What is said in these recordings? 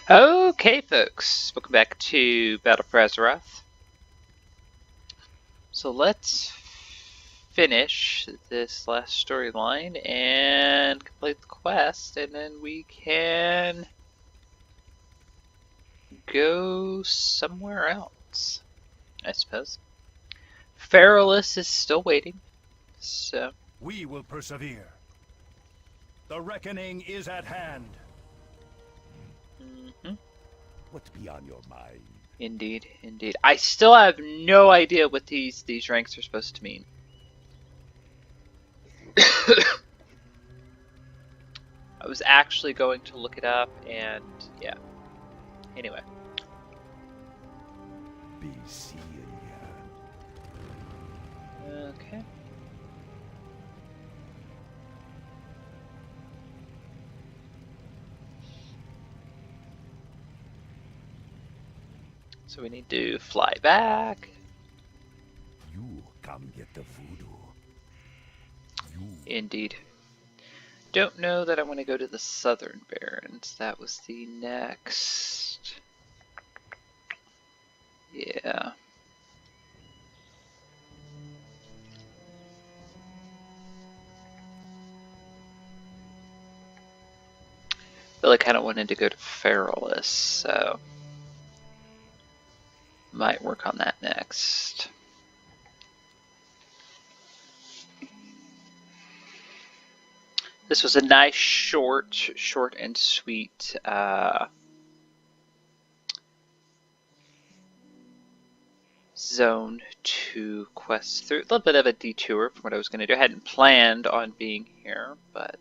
Okay, folks, welcome back to Battle for Azeroth. So let's finish this last storyline and complete the quest, and then we can go somewhere else, I suppose. Feralus is still waiting, so... We will persevere. The reckoning is at hand. What's be on your mind? Indeed, indeed. I still have no idea what these ranks are supposed to mean. I was actually going to look it up, and yeah. Anyway. Be seeing ya. Okay. So we need to fly back. You come get the voodoo. You. Indeed. Don't know that I want to go to the Southern Barrens. That was the next. Yeah. Really kind of wanted to go to Feralus, so might work on that next. This was a nice short and sweet zone to quest through. A little bit of a detour from what I was going to do. I hadn't planned on being here, but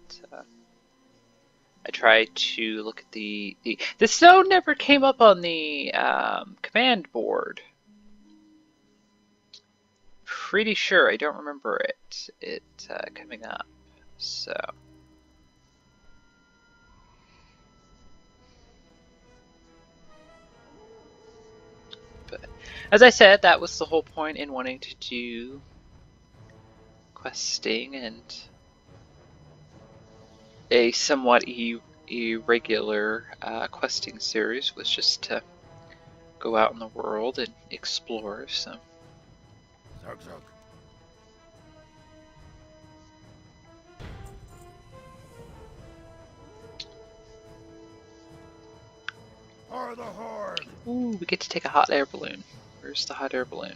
I tried to look at the zone never came up on the command board. Pretty sure I don't remember it coming up. So. But as I said, that was the whole point in wanting to do questing, and a somewhat irregular questing series was just to go out in the world and explore. So. Zug zug. Or the horde. Ooh, we get to take a hot air balloon. Where's the hot air balloon?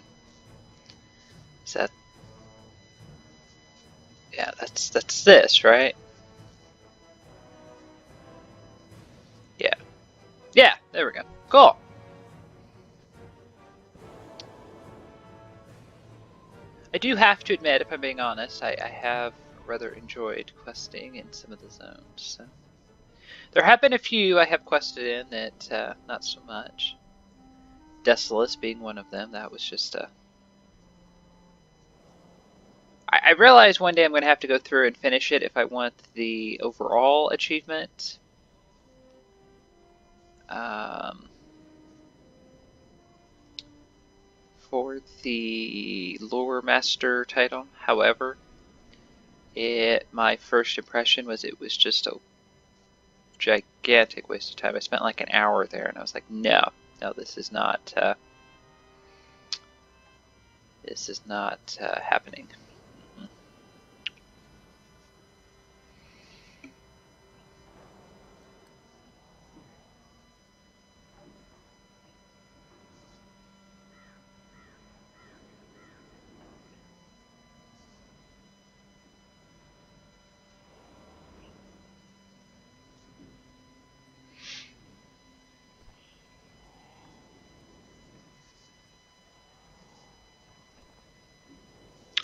Is that? Yeah, that's this, right? Yeah. Yeah, there we go. Cool. I do have to admit, if I'm being honest, I have rather enjoyed questing in some of the zones. So. There have been a few I have quested in that not so much. Desolus being one of them. That was just a... I realize one day I'm going to have to go through and finish it if I want the overall achievement. For the Lore Master title. However, my first impression was it was just a gigantic waste of time. I spent like an hour there, and I was like, no, this is not happening.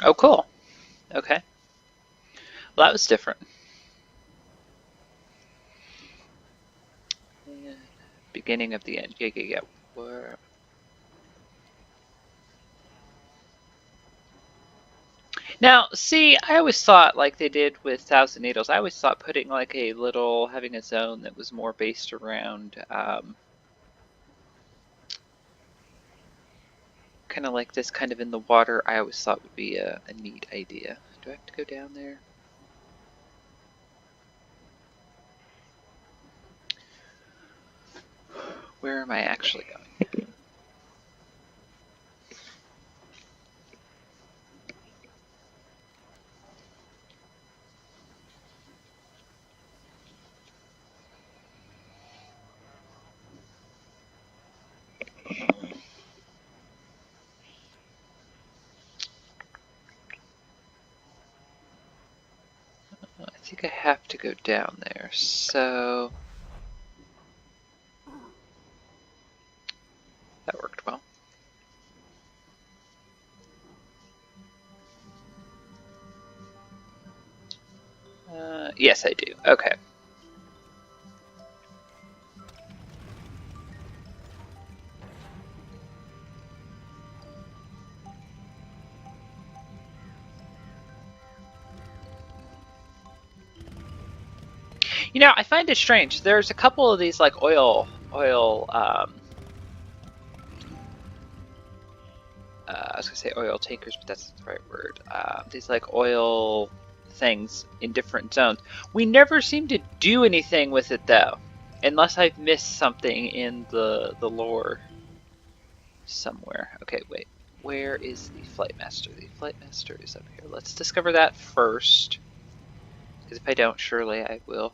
Oh, cool. Okay. Well, that was different. And beginning of the end. Yeah. Where... Now, see, I always thought, like they did with Thousand Needles, I always thought putting like having a zone that was more based around, kind of like this, kind of in the water, I always thought would be a neat idea. Do I have to go down there? Where am I actually going? I think I have to go down there, so that worked well. Yes, I do. Okay. You know, I find it strange. There's a couple of these like oil, I was gonna say oil tankers, but that's not the right word. These like oil things in different zones. We never seem to do anything with it though, unless I've missed something in the lore somewhere. Okay, wait. Where is the flight master? The flight master is up here. Let's discover that first, because if I don't, surely I will.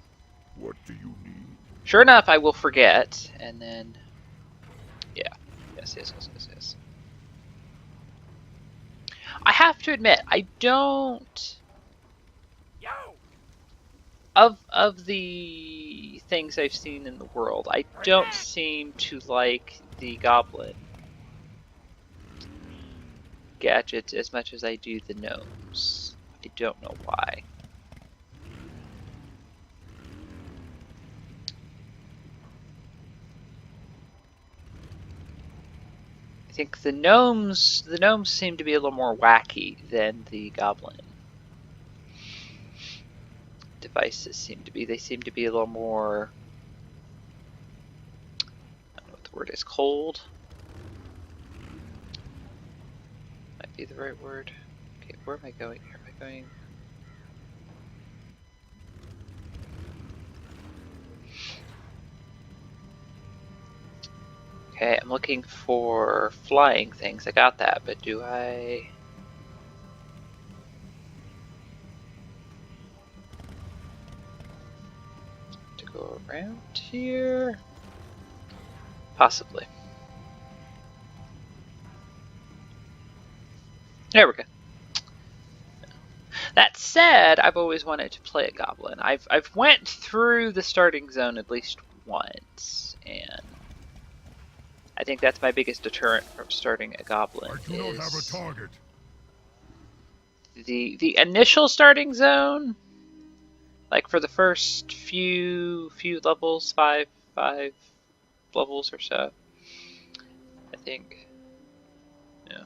What do you need? Sure enough, I will forget, and then yeah, yes. I have to admit, I don't. Yo! Of the things I've seen in the world, I don't seem to like the goblin gadgets as much as I do the gnomes. I don't know why. I think the gnomes seem to be a little more wacky than the goblin devices seem to be. They seem to be a little more, I don't know what the word is, cold. Might be the right word. Okay, where am I going here? Am I going? Okay, I'm looking for flying things. I got that, but do I? To go around here? Possibly. There we go. That said, I've always wanted to play a goblin. I've went through the starting zone at least once, and I think that's my biggest deterrent from starting a goblin. I do not have a target. The initial starting zone, like for the first few levels, five levels or so, I think, yeah,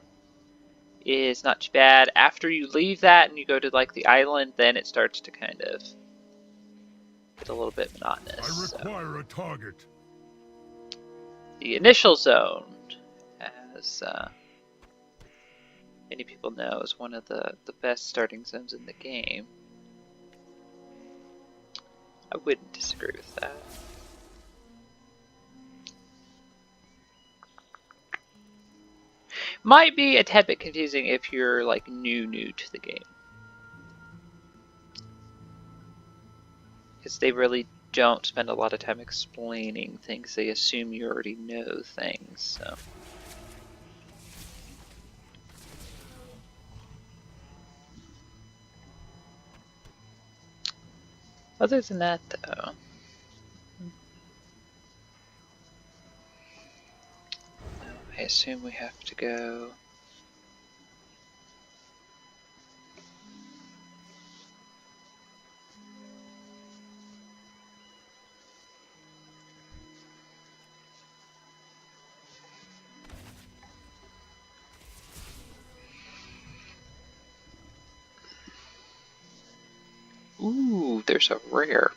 is not too bad. After you leave that and you go to like the island, then it starts to kind of get a little bit monotonous. I require a target. The initial zone, as many people know, is one of the best starting zones in the game. I wouldn't disagree with that. Might be a tad bit confusing if you're like new to the game, because they really don't spend a lot of time explaining things. They assume you already know things. So. Other than that, though, I assume we have to go. Ooh, there's a rare.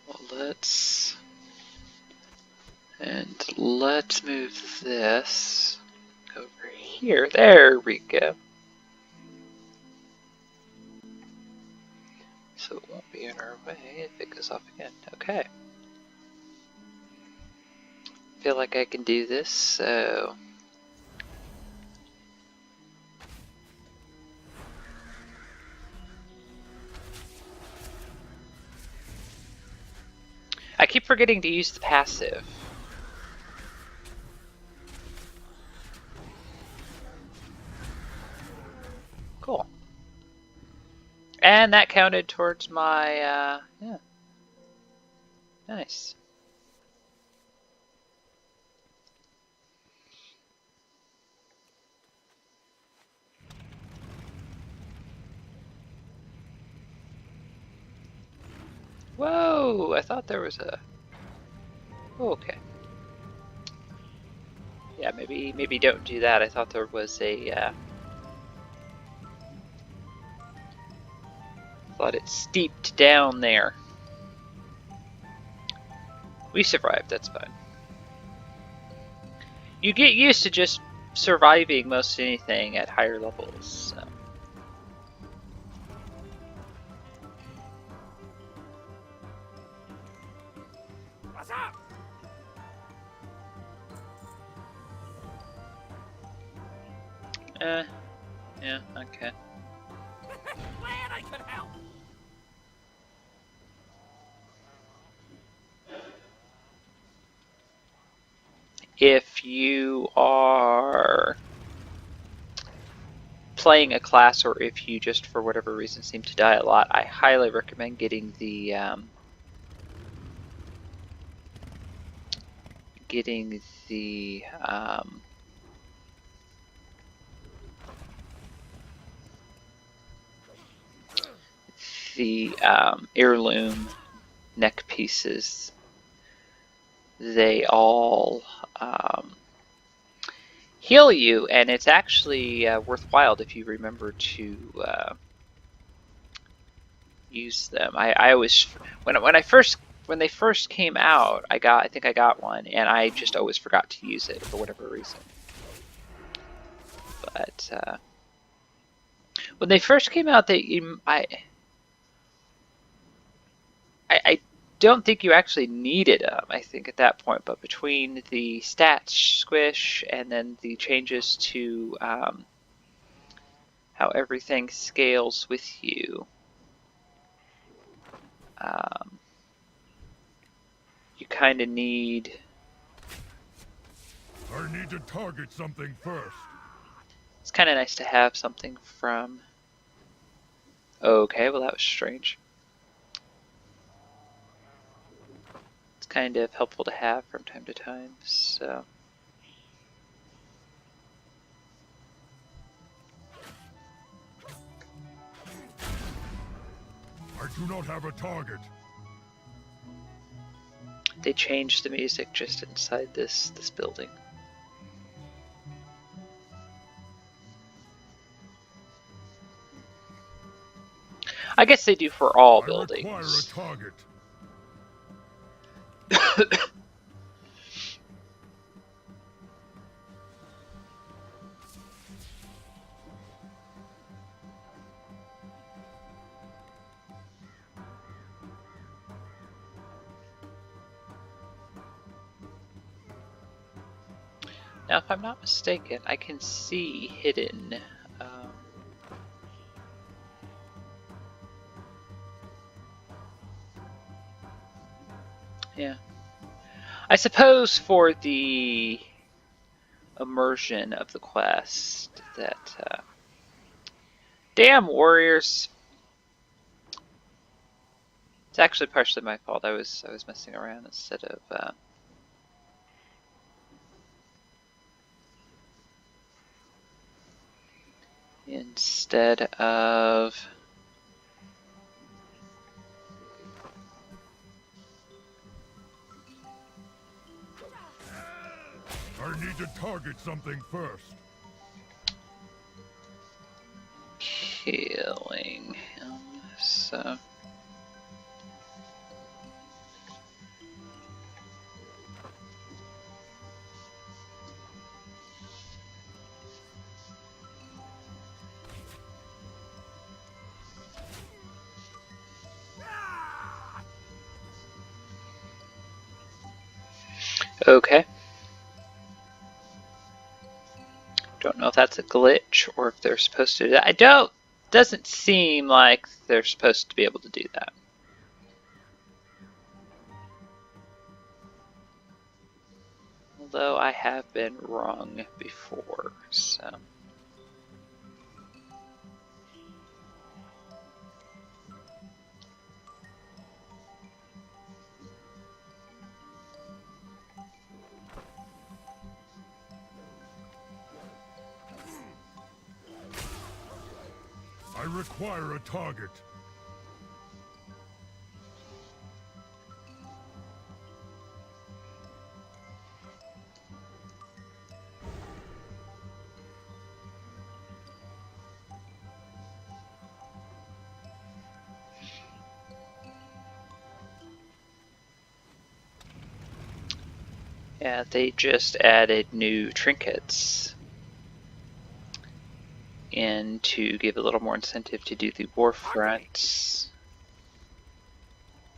Well, let's move this over here. There we go. So it won't be in our way if it goes off again. Okay. feel like I can do this, so... I keep forgetting to use the passive. Cool. And that counted towards my, yeah. Nice. Whoa! I thought there was a... Oh, okay. Yeah, maybe don't do that. I thought there was a, thought it steeped down there. We survived, that's fine. You get used to just surviving most anything at higher levels, so. What's up? Yeah, okay. Glad I could help. If you are playing a class, or if you just for whatever reason seem to die a lot, I highly recommend getting the heirloom neck pieces. They all heal you, and it's actually worthwhile if you remember to use them. I always when they first came out, I think I got one, and I just always forgot to use it for whatever reason. But when they first came out, I don't think you actually needed them, I think, at that point, but between the stats squish and then the changes to how everything scales with you, you kind of need... I need to target something first. It's kind of nice to have something from... Okay, well that was strange. It's kind of helpful to have from time to time, so... I do not have a target. They changed the music just inside this building. I guess they do for all buildings. I require a target. Now, if I'm not mistaken, I can see hidden. Yeah. I suppose for the immersion of the quest that... Damn, warriors! It's actually partially my fault. I was messing around instead of... instead of... I need to target something first. killing him, so... Okay. know if that's a glitch or if they're supposed to do that. I don't. Doesn't seem like they're supposed to be able to do that. Although I have been wrong before, so. I require a target. Yeah, they just added new trinkets in to give a little more incentive to do the war fronts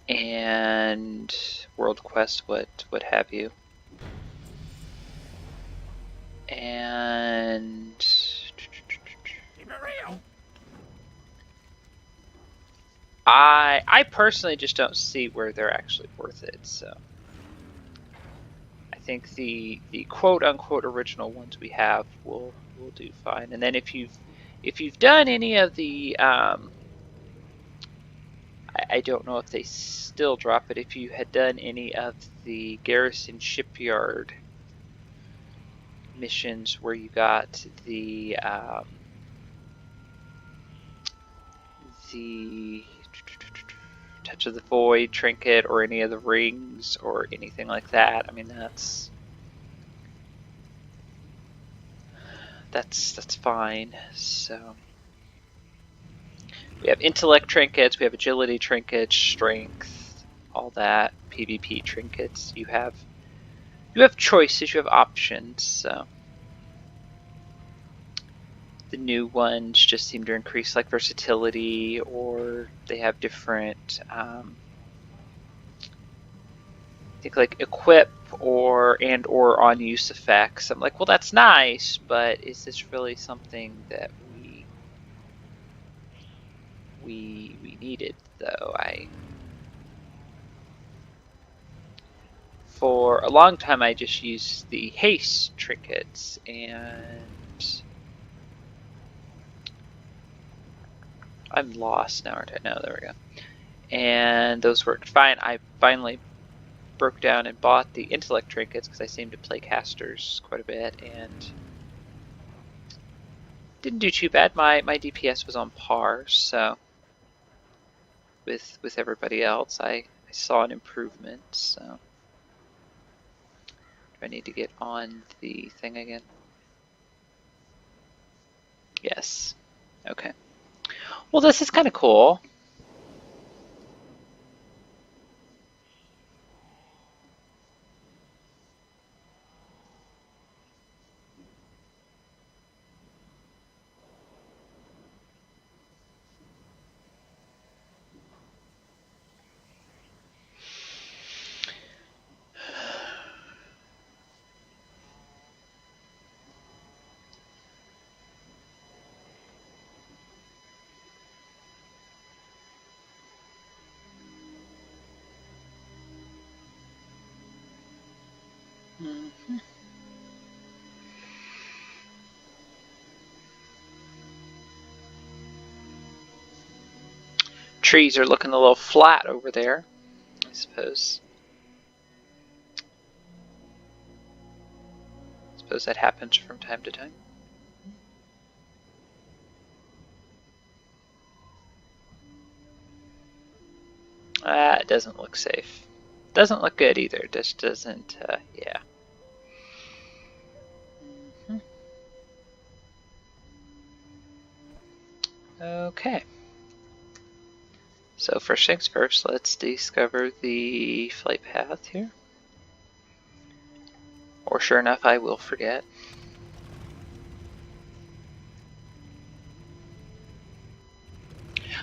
and world quest, what have you. And I personally just don't see where they're actually worth it. So I think the quote unquote original ones we have will do fine. And then if you've done any of the I don't know if they still drop it. If you had done any of the Garrison Shipyard missions where you got the Touch of the Void trinket or any of the rings or anything like that, I mean that's fine. So we have intellect trinkets, we have agility trinkets, strength, all that, PvP trinkets. You have choices, you have options. So the new ones just seem to increase like versatility, or they have different I think like equip or on use effects. I'm like, well, that's nice, but is this really something that we needed though? For a long time I just used the haste trinkets, and I'm lost now, aren't I? No, there we go. And those worked fine. I finally broke down and bought the intellect trinkets because I seem to play casters quite a bit and didn't do too bad. My DPS was on par, so with everybody else I saw an improvement. So do I need to get on the thing again? Yes. Okay. Well, this is kind of cool. Mm-hmm. Trees are looking a little flat over there, I suppose. I suppose that happens from time to time. It doesn't look safe. Doesn't look good either. Just doesn't, yeah. Mm-hmm. Okay. So first things first, let's discover the flight path here. Or sure enough, I will forget.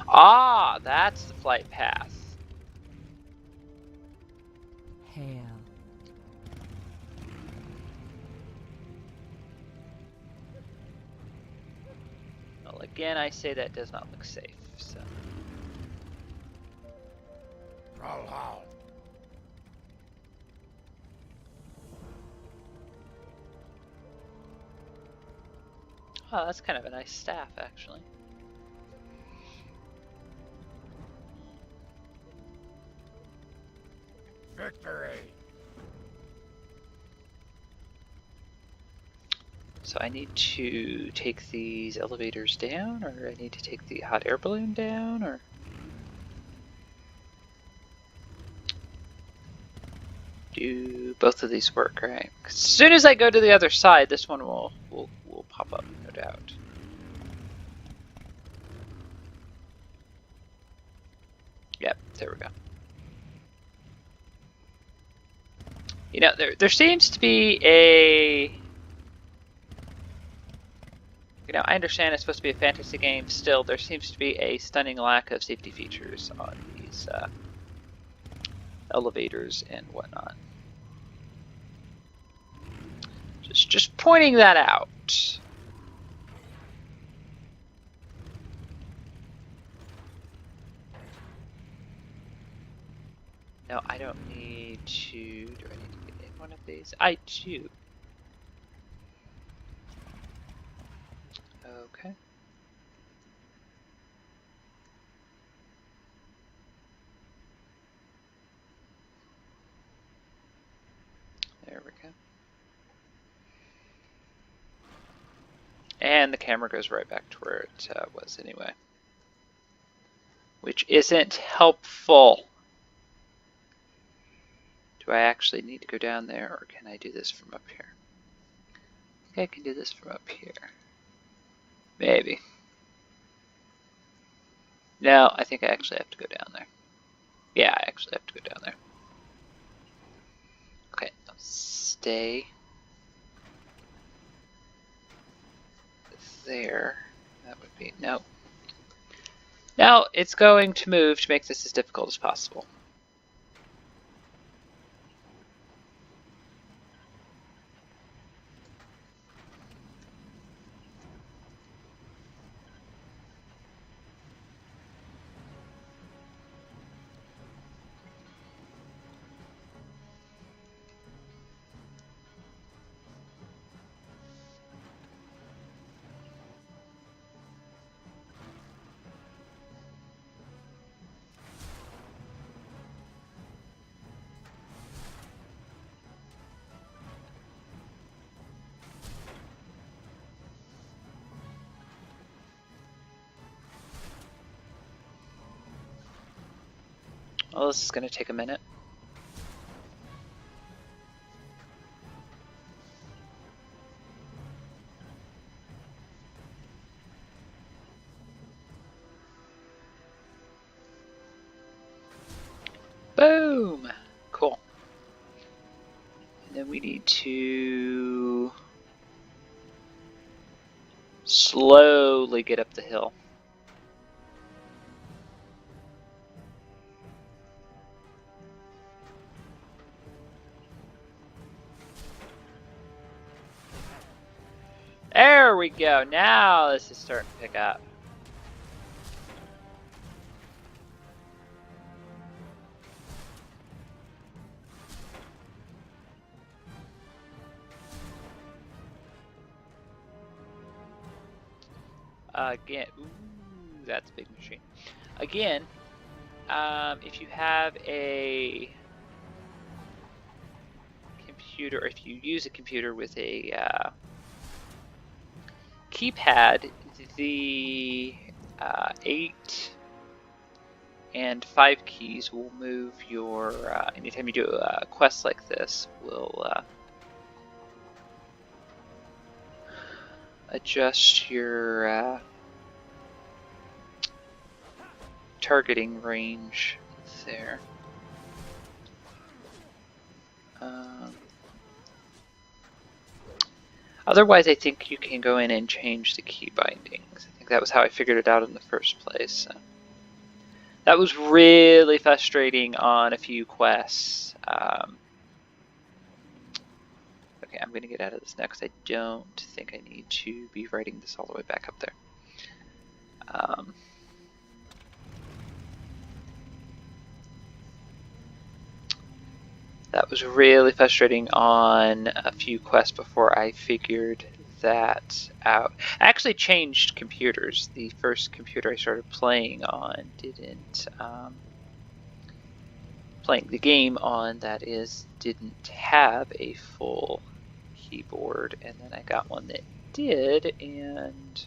Ah, that's the flight path. Hail. Well, again, I say that does not look safe, so... Brawlhall. Oh, that's kind of a nice staff, actually. Victory. So I need to take these elevators down, or I need to take the hot air balloon down, or... Do both of these work, right? As soon as I go to the other side, this one will pop up, no doubt. Yep, there we go. You know, there seems to be a... You know, I understand it's supposed to be a fantasy game. Still, there seems to be a stunning lack of safety features on these elevators and whatnot. Just pointing that out. No, I don't need to... Do I need to get in one of these? I do. Okay. There we go. And the camera goes right back to where it was anyway. Which isn't helpful. Do I actually need to go down there, or can I do this from up here? I think I can do this from up here. Maybe. No, I think I actually have to go down there. Yeah, I actually have to go down there. Okay, stay there. That would be... No. Now it's going to move to make this as difficult as possible. Well, this is going to take a minute. Boom! Cool. And then we need to slowly get up the hill. There we go. Now this is starting to pick up. Again, ooh, that's a big machine. Again, if you have a computer, if you use a computer with a keypad, the 8 and 5 keys will move your, anytime you do a quest like this, will adjust your targeting range there. Otherwise, I think you can go in and change the key bindings. I think that was how I figured it out in the first place. So. That was really frustrating on a few quests. Okay, I'm going to get out of this now because I don't think I need to be writing this all the way back up there. Um, that was really frustrating on a few quests before I figured that out. I actually changed computers. The first computer I started playing on didn't, playing the game on, that is, didn't have a full keyboard, and then I got one that did, and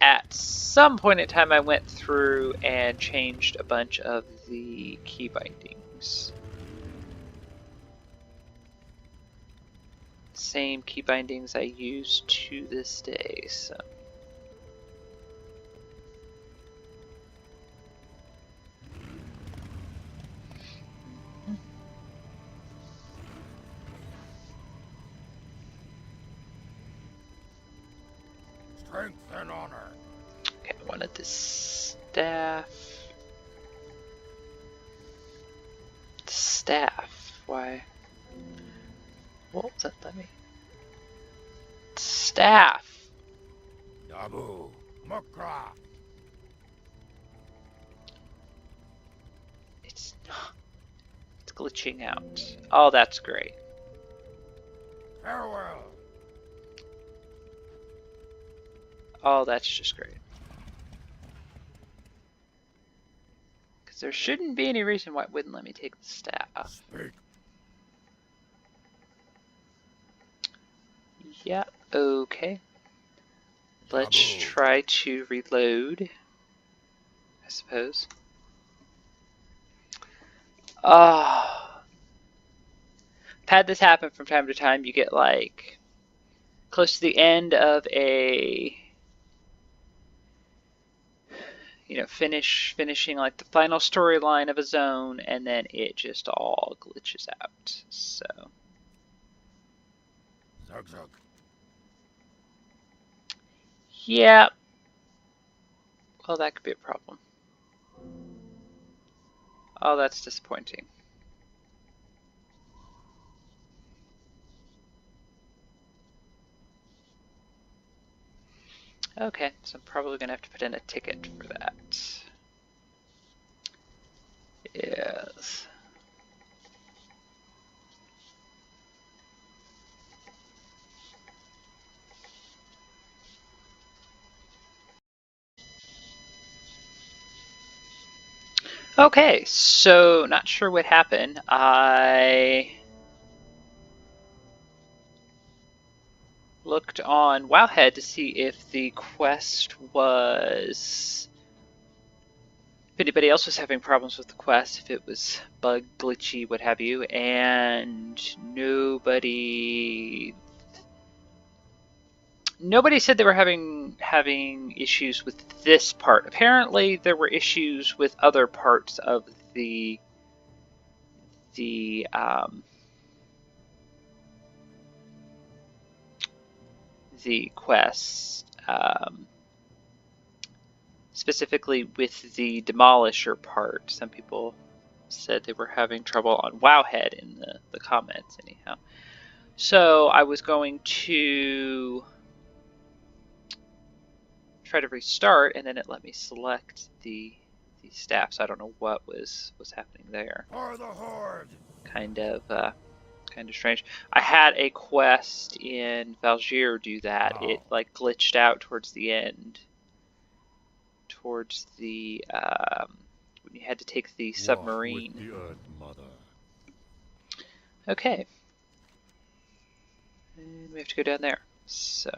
at some point in time I went through and changed a bunch of the key bindings. Same key bindings I use to this day, so. Strength and honor. Okay, I wanted this staff. Staff, why? What was that? Let me. Staff! Yabu. Mukra. It's not. It's glitching out. Oh, that's great. Farewell. Oh, that's just great. Because there shouldn't be any reason why it wouldn't let me take the staff. Speak. Yeah, okay. Let's Yabu. try to reload, I suppose. Oh. I've had this happen from time to time. You get like close to the end of a, you know, finishing like the final storyline of a zone, and then it just all glitches out. So Zug zug. yeah, well, that could be a problem. Oh, that's disappointing. Okay, so I'm probably gonna have to put in a ticket for that. Yes. Okay, so not sure what happened. I looked on Wowhead to see if the quest was, if anybody else was having problems with the quest, if it was bug glitchy, what have you, and nobody said they were having issues with this part. Apparently, there were issues with other parts of the quests, specifically with the Demolisher part. Some people said they were having trouble on Wowhead in the comments, anyhow. So I was going to try to restart, and then it let me select the staff. So I don't know what was happening there. For the horde. Kind of strange. I had a quest in Valgir do that. Wow. It like glitched out towards the end. Towards the when you had to take the submarine. With the earth, mother. Okay. And we have to go down there. So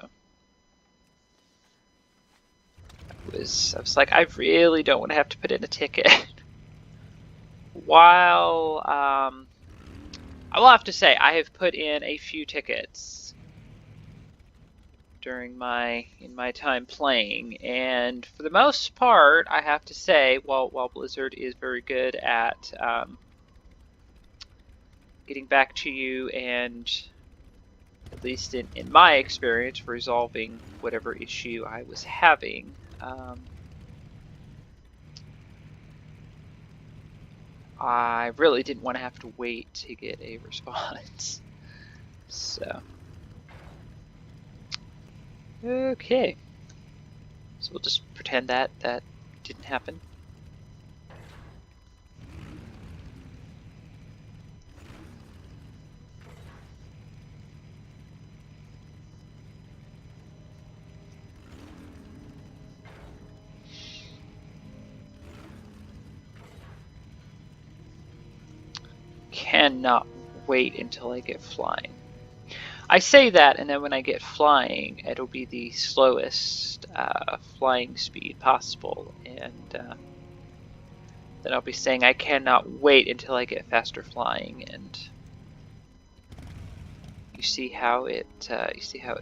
I was like, I really don't want to have to put in a ticket. While I will have to say, I have put in a few tickets during my time playing, and for the most part, I have to say, while Blizzard is very good at getting back to you, and at least in my experience, resolving whatever issue I was having, I really didn't want to have to wait to get a response. So, okay. So we'll just pretend that that didn't happen. Cannot wait until I get flying. I say that, and then when I get flying, it'll be the slowest flying speed possible, and then I'll be saying I cannot wait until I get faster flying, and you see how it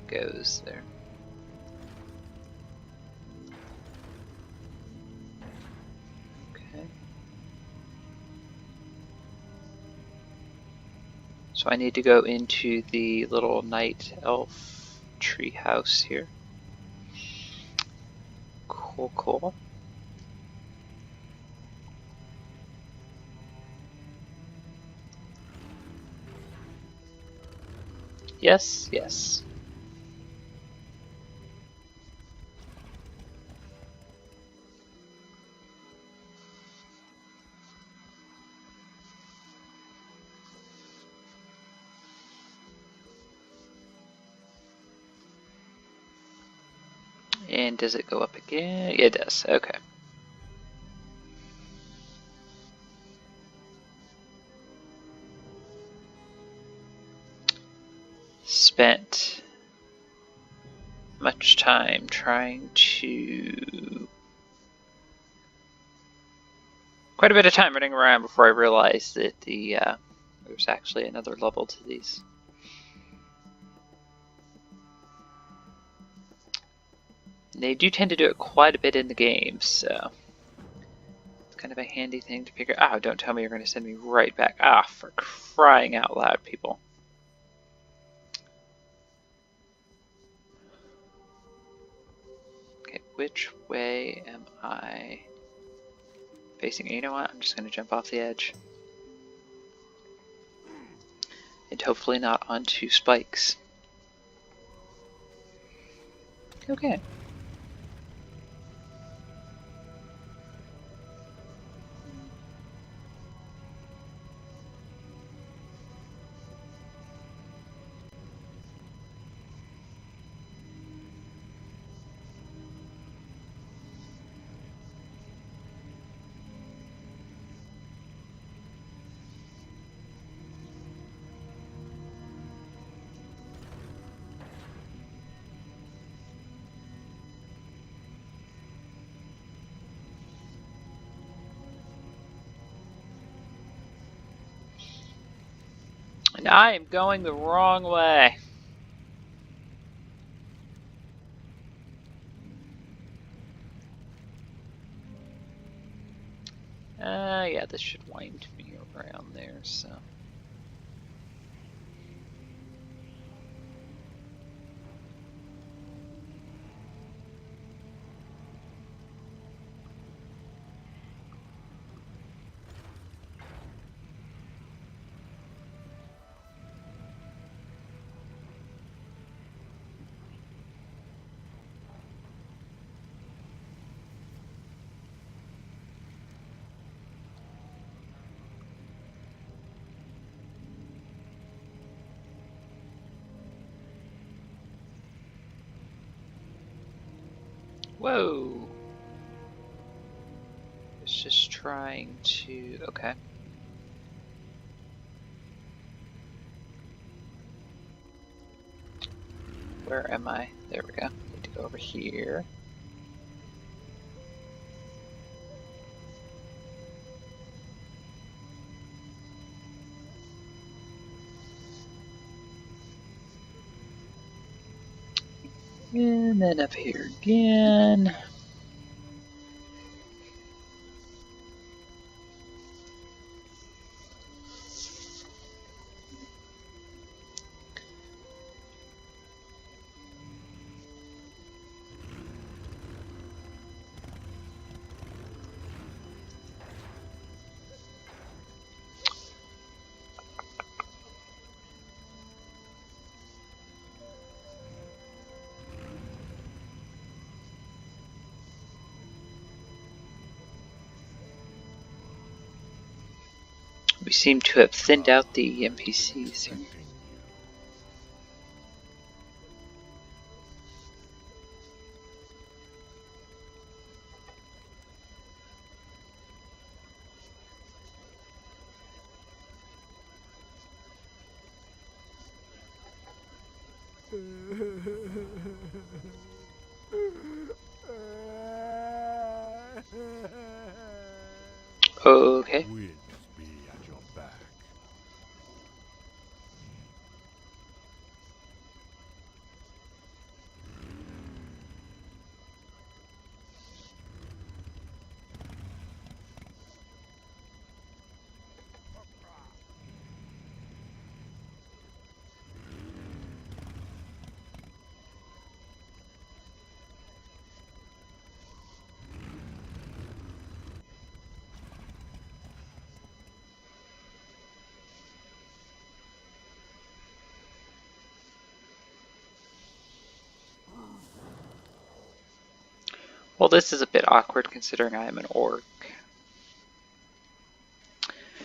goes there. Okay. So I need to go into the little night elf tree house here. Cool, cool. Yes, yes. And does it go up again? It does, okay. Spent much time trying to... Quite a bit of time running around before I realized that there's actually another level to these. And they do tend to do it quite a bit in the game, so it's kind of a handy thing to figure out. Oh, don't tell me you're going to send me right back. Ah, for crying out loud, people. Okay, which way am I facing? You know what? I'm just going to jump off the edge. And hopefully not onto spikes. Okay. And I am going the wrong way. Yeah, this should wind me around there, so. Whoa! It's just trying to... Okay. Where am I? There we go. Need to go over here. And then up here again. We seem to have thinned out the NPCs here. Okay. Winds be at your back. Well, this is a bit awkward considering I am an orc.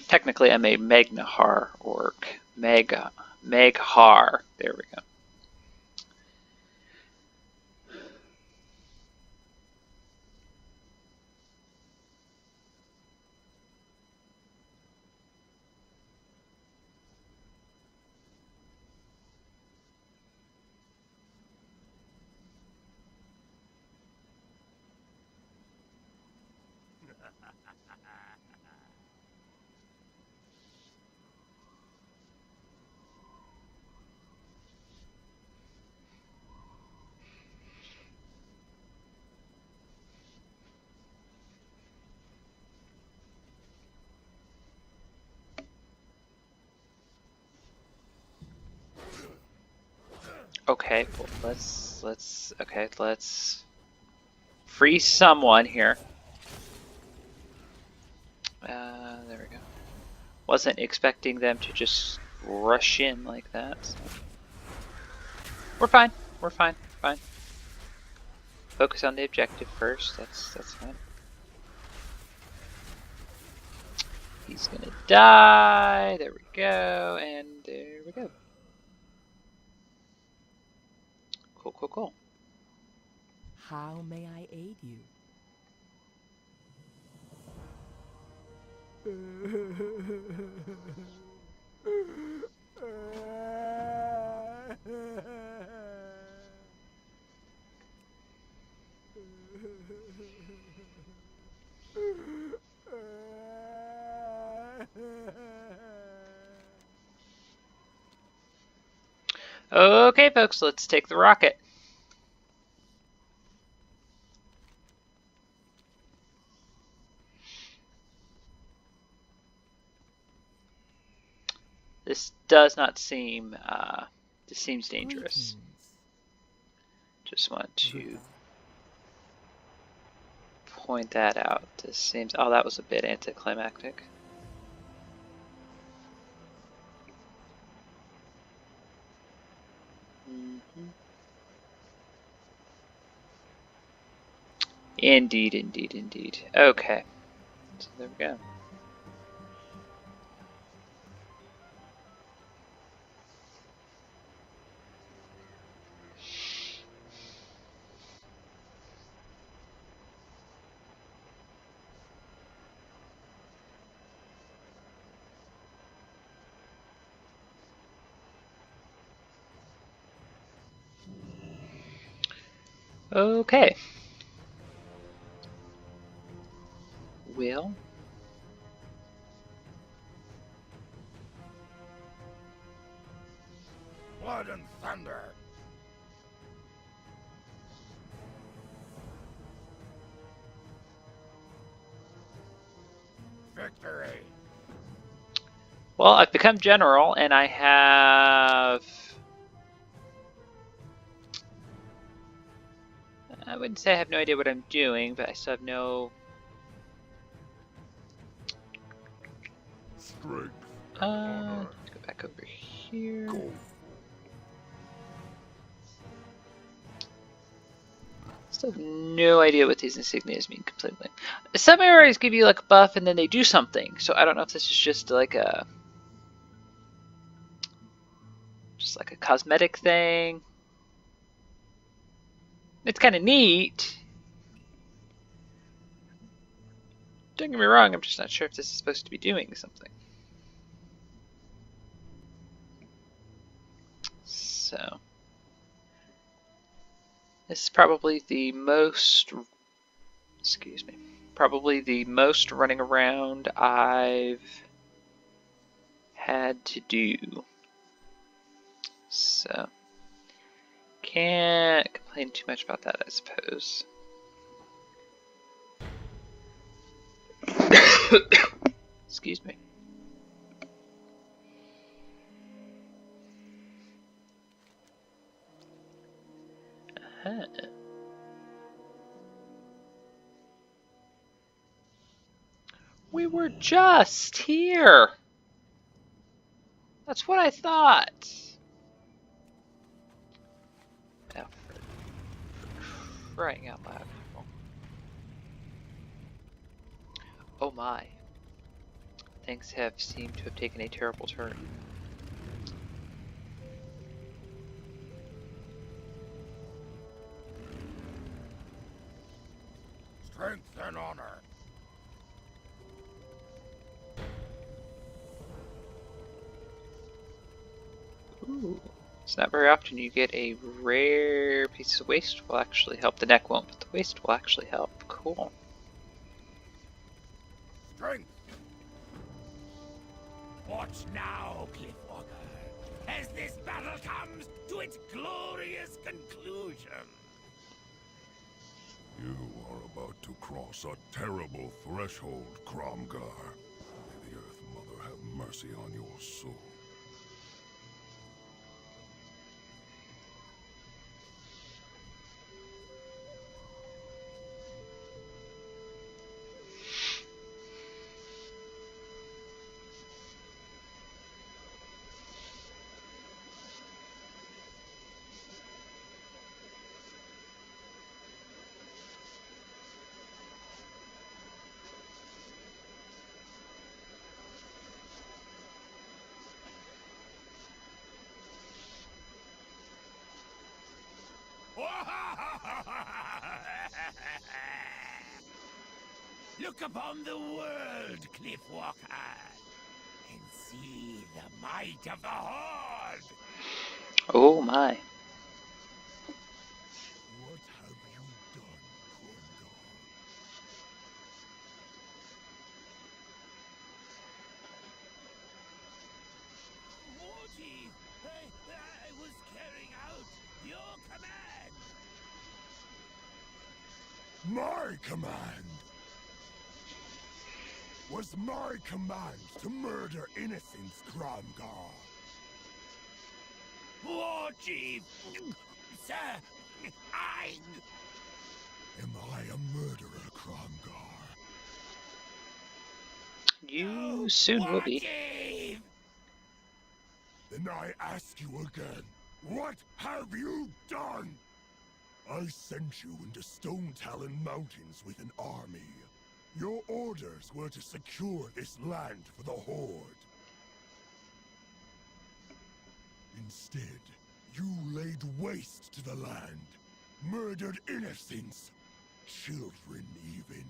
Technically, I'm a Magnahar orc. Meghar. There we go. Okay, well, let's free someone here. There we go. Wasn't expecting them to just rush in like that. So. We're fine. We're fine. Fine. Focus on the objective first. That's fine. He's gonna die. There we go. And there we go. Cool, cool, cool. How may I aid you? Okay, folks, let's take the rocket. This does not seem, this seems dangerous. Just want to point that out. This seems, oh, that was a bit anticlimactic. Indeed, indeed, indeed. Okay. So there we go. Okay. Well. Blood and thunder. Victory. Well, I've become general, and I have... I wouldn't say I have no idea what I'm doing, but I still have no... Strength. Let's go back over here. I have no idea what these insignias mean completely. Some areas give you like a buff and then they do something. So I don't know if this is just like a cosmetic thing. It's kind of neat. Don't get me wrong, I'm just not sure if this is supposed to be doing something. So this is probably the most, excuse me, probably the most running around I've had to do. So can't complain too much about that, I suppose. Excuse me. Uh-huh. We were just here. That's what I thought. Now, for crying out loud. Oh my. Things have seemed to have taken a terrible turn. Strength and honor. Ooh. It's not very often you get a rare piece of waste will actually help. The neck won't, but the waste will actually help. Cool. Strength. Watch now, Cliffwalker, as this battle comes to its glorious conclusion. You are about to cross a terrible threshold, Cromgar. May the Earth Mother have mercy on your soul. Look upon the world, Cliffwalker, and see the might of the Horde. Oh my. What have you done, Cromgar? Morty, I was carrying out your command. My command! Was my command to murder innocents, Cromgar? War Chief, sir, Am I a murderer, Cromgar? You soon will be. Chief. Then I ask you again, what have you done? I sent you into Stonetalon Mountains with an army. Your orders were to secure this land for the Horde. Instead, you laid waste to the land, murdered innocents, children even.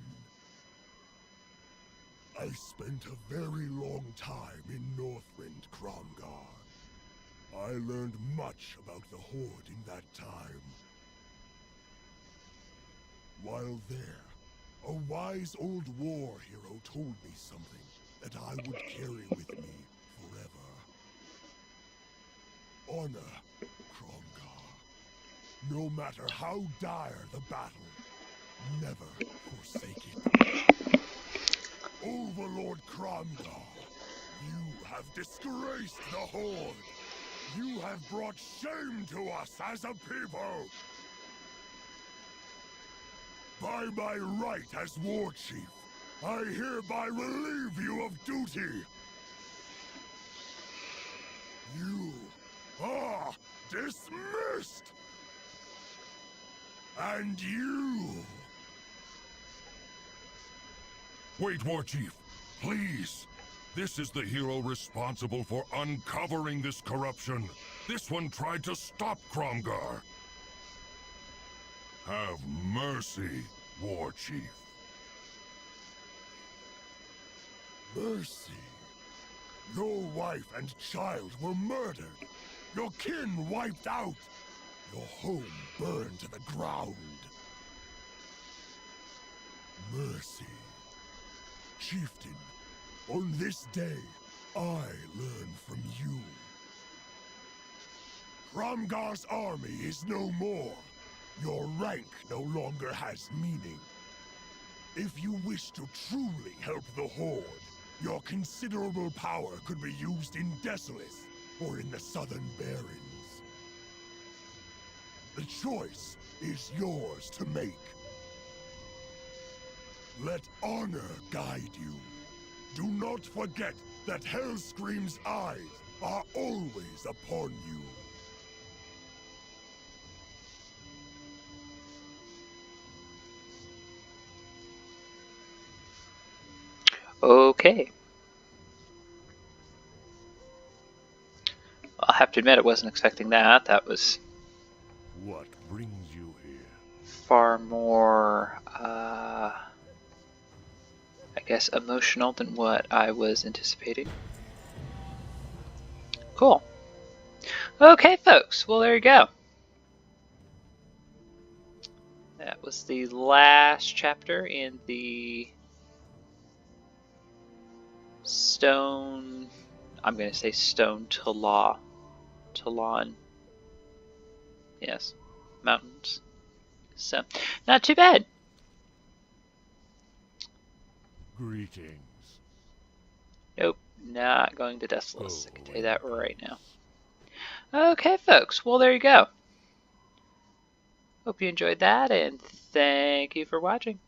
I spent a very long time in Northrend, Cromgar. I learned much about the Horde in that time. While there, a wise old war hero told me something that I would carry with me forever. Honor, Cromgar. No matter how dire the battle, never forsake it. Overlord Cromgar, you have disgraced the Horde. You have brought shame to us as a people. By my right as War Chief, I hereby relieve you of duty. You are dismissed! And you! Wait, War Chief. Please. This is the hero responsible for uncovering this corruption. This one tried to stop Kromgar. Have mercy, War Chief. Mercy? Your wife and child were murdered. Your kin wiped out. Your home burned to the ground. Mercy. Chieftain, on this day, I learn from you. Kromgar's army is no more. Your rank no longer has meaning. If you wish to truly help the Horde, your considerable power could be used in Desolace or in the Southern Barrens. The choice is yours to make. Let honor guide you. Do not forget that Hellscream's eyes are always upon you. Okay. I'll have to admit I wasn't expecting that. That was What brings you here? far more, I guess, emotional than what I was anticipating. Cool. Okay, folks. Well, there you go. That was the last chapter in the I'm going to say Stonetalon. Yes. Mountains. So, not too bad. Greetings. Nope, not going to Desolace. Go I can tell you that right now. now. Okay, folks. Well, there you go. Hope you enjoyed that, and thank you for watching.